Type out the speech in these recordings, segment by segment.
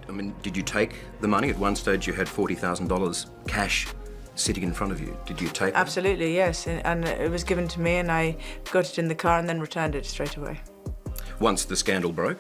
I mean, did you take the money? At one stage you had $40,000 cash sitting in front of you. Did you take it? Absolutely, yes. And it was given to me and I got it in the car and then returned it straight away. Once the scandal broke?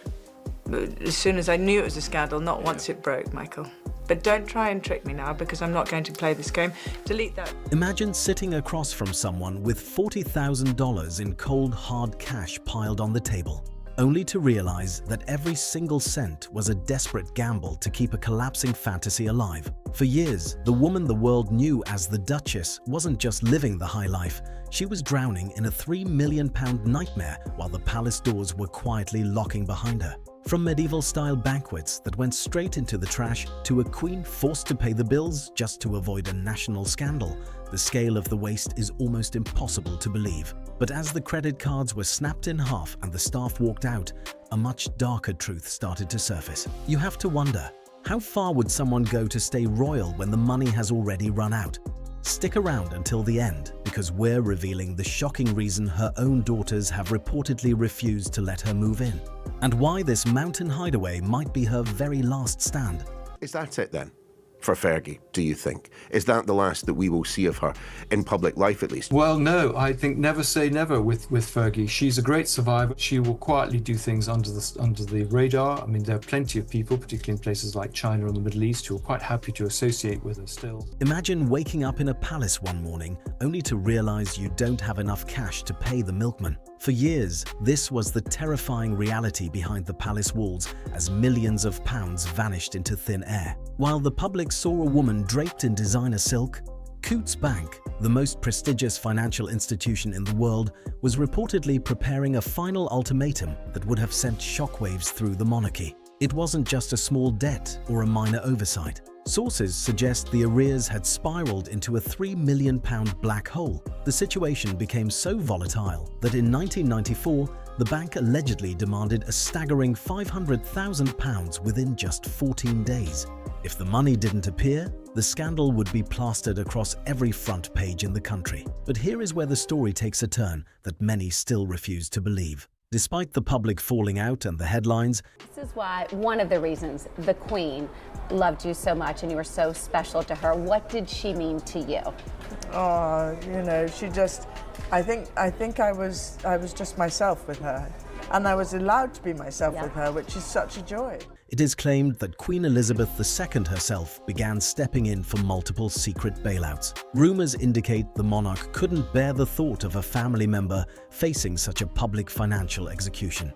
As soon as I knew it was a scandal, not once it broke, Michael. But don't try and trick me now because I'm not going to play this game. Delete that. Imagine sitting across from someone with $40,000 in cold, hard cash piled on the table, only to realize that every single cent was a desperate gamble to keep a collapsing fantasy alive. For years, the woman the world knew as the Duchess wasn't just living the high life, she was drowning in a £3 million nightmare while the palace doors were quietly locking behind her. From medieval-style banquets that went straight into the trash to a queen forced to pay the bills just to avoid a national scandal, the scale of the waste is almost impossible to believe. But as the credit cards were snapped in half and the staff walked out, a much darker truth started to surface. You have to wonder, how far would someone go to stay royal when the money has already run out? Stick around until the end, because we're revealing the shocking reason her own daughters have reportedly refused to let her move in, and why this mountain hideaway might be her very last stand. Is that it then? For Fergie, do you think? Is that the last that we will see of her, in public life at least? Well, no, I think never say never with Fergie. She's a great survivor. She will quietly do things under the radar. I mean, there are plenty of people, particularly in places like China and the Middle East, who are quite happy to associate with her still. Imagine waking up in a palace one morning only to realize you don't have enough cash to pay the milkman. For years, this was the terrifying reality behind the palace walls as millions of pounds vanished into thin air. While the public saw a woman draped in designer silk, Coutts Bank, the most prestigious financial institution in the world, was reportedly preparing a final ultimatum that would have sent shockwaves through the monarchy. It wasn't just a small debt or a minor oversight. Sources suggest the arrears had spiraled into a £3 million black hole. The situation became so volatile that in 1994, the bank allegedly demanded a staggering £500,000 within just 14 days. If the money didn't appear, the scandal would be plastered across every front page in the country. But here is where the story takes a turn that many still refuse to believe. Despite the public falling out and the headlines, this is why one of the reasons the Queen loved you so much and you were so special to her. What did she mean to you? Oh, you know, she just, I think I was just myself with her. And I was allowed to be myself with her, which is such a joy. It is claimed that Queen Elizabeth II herself began stepping in for multiple secret bailouts. Rumors indicate the monarch couldn't bear the thought of a family member facing such a public financial execution.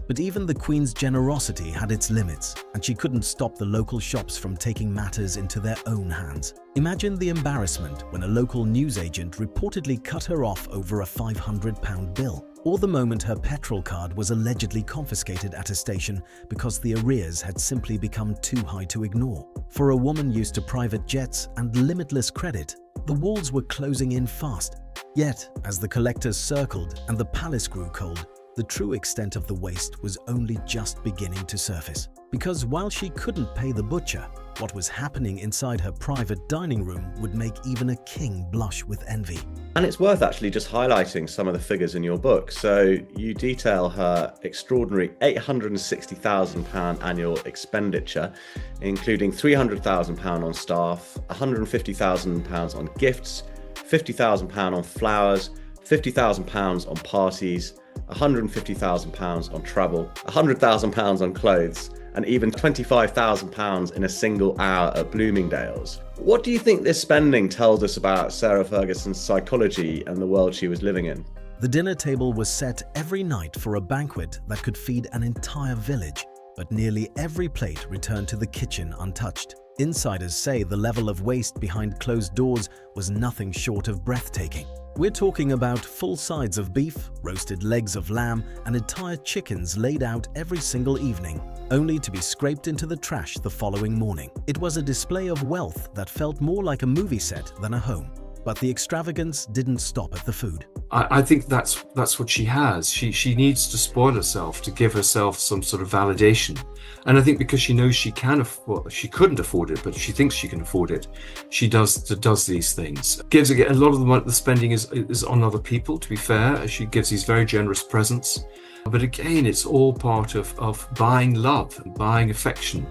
But even the Queen's generosity had its limits, and she couldn't stop the local shops from taking matters into their own hands. Imagine the embarrassment when a local newsagent reportedly cut her off over a £500 bill, or the moment her petrol card was allegedly confiscated at a station because the arrears had simply become too high to ignore. For a woman used to private jets and limitless credit, the walls were closing in fast. Yet, as the collectors circled and the palace grew cold, the true extent of the waste was only just beginning to surface. Because while she couldn't pay the butcher, what was happening inside her private dining room would make even a king blush with envy. And it's worth actually just highlighting some of the figures in your book. So you detail her extraordinary £860,000 annual expenditure, including £300,000 on staff, £150,000 on gifts, £50,000 on flowers, £50,000 on parties, £150,000 on travel, £100,000 on clothes, and even £25,000 in a single hour at Bloomingdale's. What do you think this spending tells us about Sarah Ferguson's psychology and the world she was living in? The dinner table was set every night for a banquet that could feed an entire village, but nearly every plate returned to the kitchen untouched. Insiders say the level of waste behind closed doors was nothing short of breathtaking. We're talking about full sides of beef, roasted legs of lamb, and entire chickens laid out every single evening, only to be scraped into the trash the following morning. It was a display of wealth that felt more like a movie set than a home. But the extravagance didn't stop at the food. I think that's what she has. She needs to spoil herself to give herself some sort of validation. And I think because she knows she couldn't afford it, but she thinks she can afford it, she does these things. Gives again, a lot of the spending is on other people, to be fair. She gives these very generous presents. But again, it's all part of buying love and buying affection.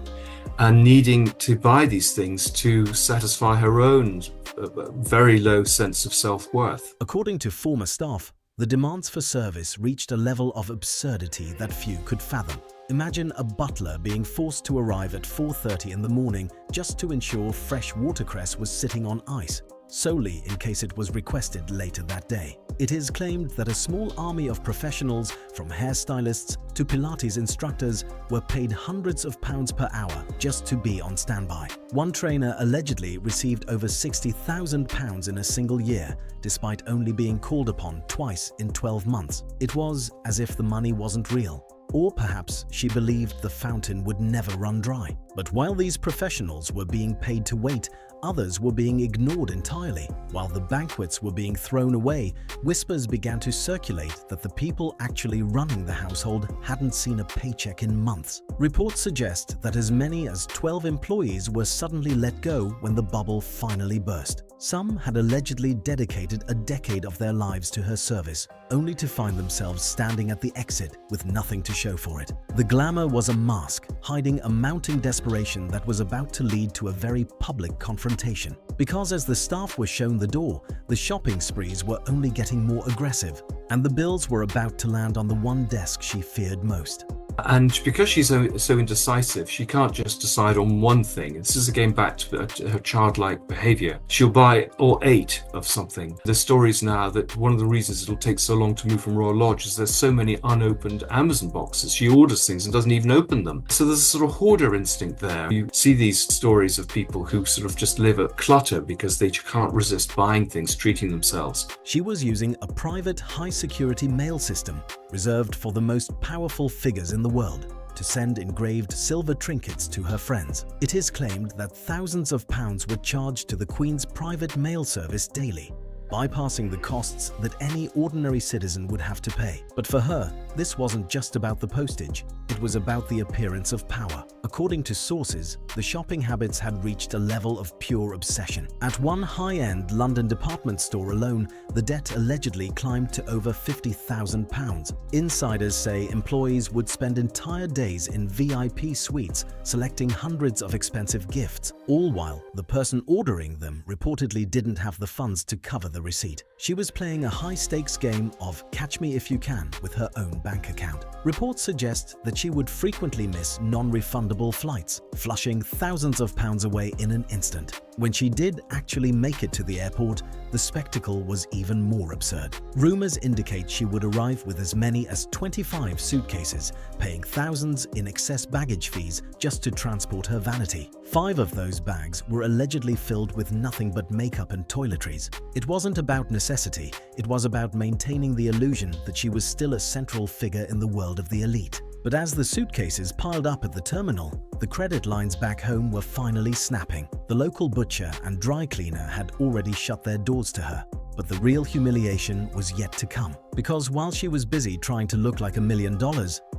and needing to buy these things to satisfy her own very low sense of self-worth. According to former staff, the demands for service reached a level of absurdity that few could fathom. Imagine a butler being forced to arrive at 4:30 in the morning just to ensure fresh watercress was sitting on ice, solely in case it was requested later that day. It is claimed that a small army of professionals, from hairstylists to Pilates instructors, were paid hundreds of pounds per hour just to be on standby. One trainer allegedly received over £60,000 in a single year, despite only being called upon twice in 12 months. It was as if the money wasn't real. Or perhaps she believed the fountain would never run dry. But while these professionals were being paid to wait, others were being ignored entirely. While the banquets were being thrown away, whispers began to circulate that the people actually running the household hadn't seen a paycheck in months. Reports suggest that as many as 12 employees were suddenly let go when the bubble finally burst. Some had allegedly dedicated a decade of their lives to her service, only to find themselves standing at the exit with nothing to show for it. The glamour was a mask, hiding a mounting desperation that was about to lead to a very public confrontation. Because as the staff were shown the door, the shopping sprees were only getting more aggressive, and the bills were about to land on the one desk she feared most. And because she's so indecisive, she can't just decide on one thing. This is again back to her childlike behavior. She'll buy all 8 of something. There's stories now that one of the reasons it'll take so long to move from Royal Lodge is there's so many unopened Amazon boxes. She orders things and doesn't even open them. So there's a sort of hoarder instinct there. You see these stories of people who sort of just live at clutter because they can't resist buying things, treating themselves. She was using a private high-security mail system reserved for the most powerful figures in the world to send engraved silver trinkets to her friends. It is claimed that thousands of pounds were charged to the Queen's private mail service daily, bypassing the costs that any ordinary citizen would have to pay. But for her, this wasn't just about the postage, it was about the appearance of power. According to sources, the shopping habits had reached a level of pure obsession. At one high-end London department store alone, the debt allegedly climbed to over £50,000. Insiders say employees would spend entire days in VIP suites, selecting hundreds of expensive gifts, all while the person ordering them reportedly didn't have the funds to cover the receipt. She was playing a high-stakes game of catch me if you can with her own bank account. Reports suggest that she would frequently miss non-refundable flights, flushing thousands of pounds away in an instant. When she did actually make it to the airport, the spectacle was even more absurd. Rumors indicate she would arrive with as many as 25 suitcases, paying thousands in excess baggage fees just to transport her vanity. 5 of those bags were allegedly filled with nothing but makeup and toiletries. It wasn't about necessity, it was about maintaining the illusion that she was still a central figure in the world of the elite. But as the suitcases piled up at the terminal, the credit lines back home were finally snapping. The local butcher and dry cleaner had already shut their doors to her. But the real humiliation was yet to come. Because while she was busy trying to look like $1 million,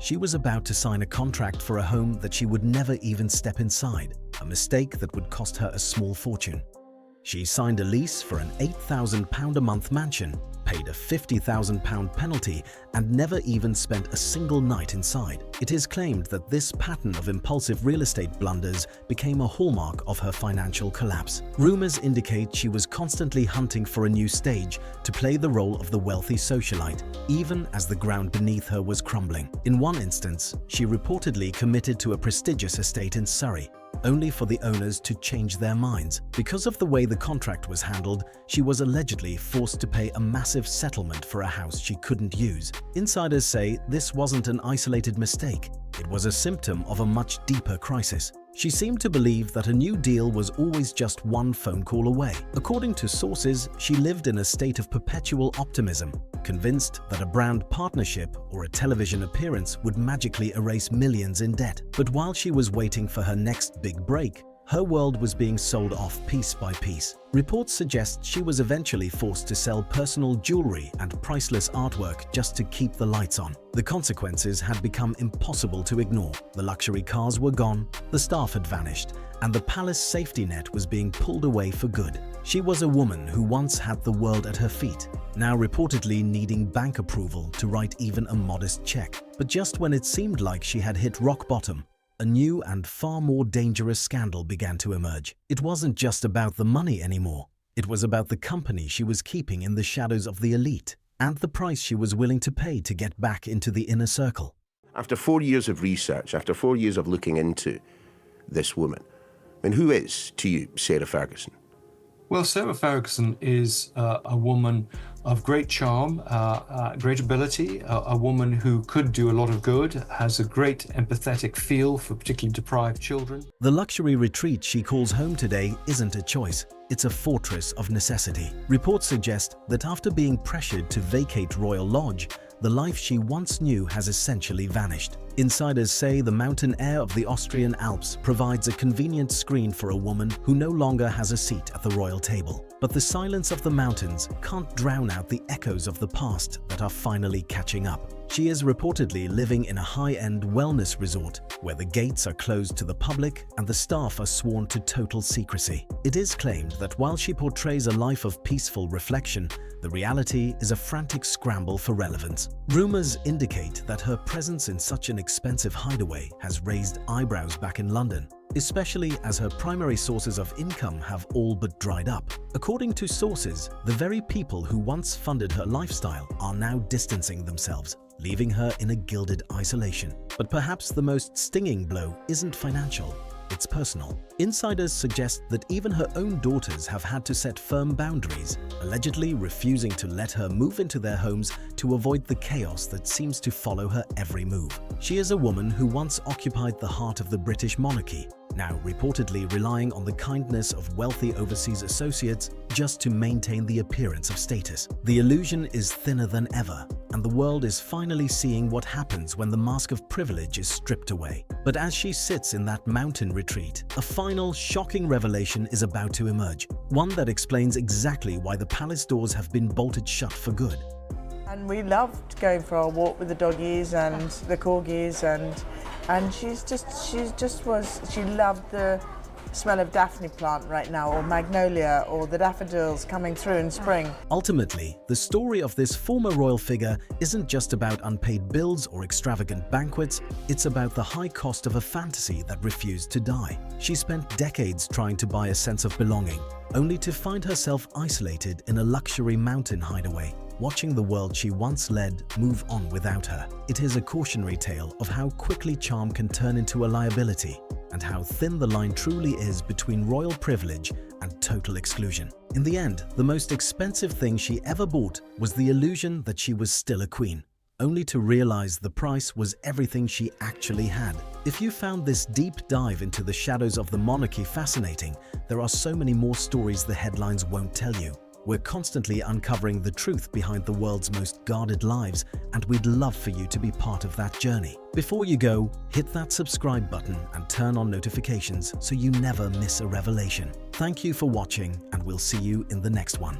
she was about to sign a contract for a home that she would never even step inside, a mistake that would cost her a small fortune. She signed a lease for an £8,000 a month mansion, paid a £50,000 penalty, and never even spent a single night inside. It is claimed that this pattern of impulsive real estate blunders became a hallmark of her financial collapse. Rumors indicate she was constantly hunting for a new stage to play the role of the wealthy socialite, even as the ground beneath her was crumbling. In one instance, she reportedly committed to a prestigious estate in Surrey, only for the owners to change their minds. Because of the way the contract was handled, she was allegedly forced to pay a massive settlement for a house she couldn't use. Insiders say this wasn't an isolated mistake, it was a symptom of a much deeper crisis. She seemed to believe that a new deal was always just one phone call away. According to sources, she lived in a state of perpetual optimism, convinced that a brand partnership or a television appearance would magically erase millions in debt. But while she was waiting for her next big break, her world was being sold off piece by piece. Reports suggest she was eventually forced to sell personal jewelry and priceless artwork just to keep the lights on. The consequences had become impossible to ignore. The luxury cars were gone, the staff had vanished, and the palace safety net was being pulled away for good. She was a woman who once had the world at her feet, now reportedly needing bank approval to write even a modest check. But just when it seemed like she had hit rock bottom, a new and far more dangerous scandal began to emerge. It wasn't just about the money anymore. It was about the company she was keeping in the shadows of the elite and the price she was willing to pay to get back into the inner circle. After 4 years of research, after 4 years of looking into this woman, I mean, who is, to you, Sarah Ferguson? Well, Sarah Ferguson is a woman of great charm, great ability, a woman who could do a lot of good, has a great empathetic feel for particularly deprived children. The luxury retreat she calls home today isn't a choice. It's a fortress of necessity. Reports suggest that after being pressured to vacate Royal Lodge, the life she once knew has essentially vanished. Insiders say the mountain air of the Austrian Alps provides a convenient screen for a woman who no longer has a seat at the royal table. But the silence of the mountains can't drown out the echoes of the past that are finally catching up. She is reportedly living in a high-end wellness resort where the gates are closed to the public and the staff are sworn to total secrecy. It is claimed that while she portrays a life of peaceful reflection, the reality is a frantic scramble for relevance. Rumors indicate that her presence in such an expensive hideaway has raised eyebrows back in London, especially as her primary sources of income have all but dried up. According to sources, the very people who once funded her lifestyle are now distancing themselves, leaving her in a gilded isolation. But perhaps the most stinging blow isn't financial, it's personal. Insiders suggest that even her own daughters have had to set firm boundaries, allegedly refusing to let her move into their homes to avoid the chaos that seems to follow her every move. She is a woman who once occupied the heart of the British monarchy, now reportedly relying on the kindness of wealthy overseas associates just to maintain the appearance of status. The illusion is thinner than ever, and the world is finally seeing what happens when the mask of privilege is stripped away. But as she sits in that mountain retreat, a final shocking revelation is about to emerge, one that explains exactly why the palace doors have been bolted shut for good. And we loved going for a walk with the doggies and the corgis, and she loved the smell of daphne plant right now, or magnolia, or the daffodils coming through in spring. Ultimately, the story of this former royal figure isn't just about unpaid bills or extravagant banquets, it's about the high cost of a fantasy that refused to die. She spent decades trying to buy a sense of belonging, only to find herself isolated in a luxury mountain hideaway, watching the world she once led move on without her. It is a cautionary tale of how quickly charm can turn into a liability, and how thin the line truly is between royal privilege and total exclusion. In the end, the most expensive thing she ever bought was the illusion that she was still a queen, only to realize the price was everything she actually had. If you found this deep dive into the shadows of the monarchy fascinating, there are so many more stories the headlines won't tell you. We're constantly uncovering the truth behind the world's most guarded lives, and we'd love for you to be part of that journey. Before you go, hit that subscribe button and turn on notifications so you never miss a revelation. Thank you for watching, and we'll see you in the next one.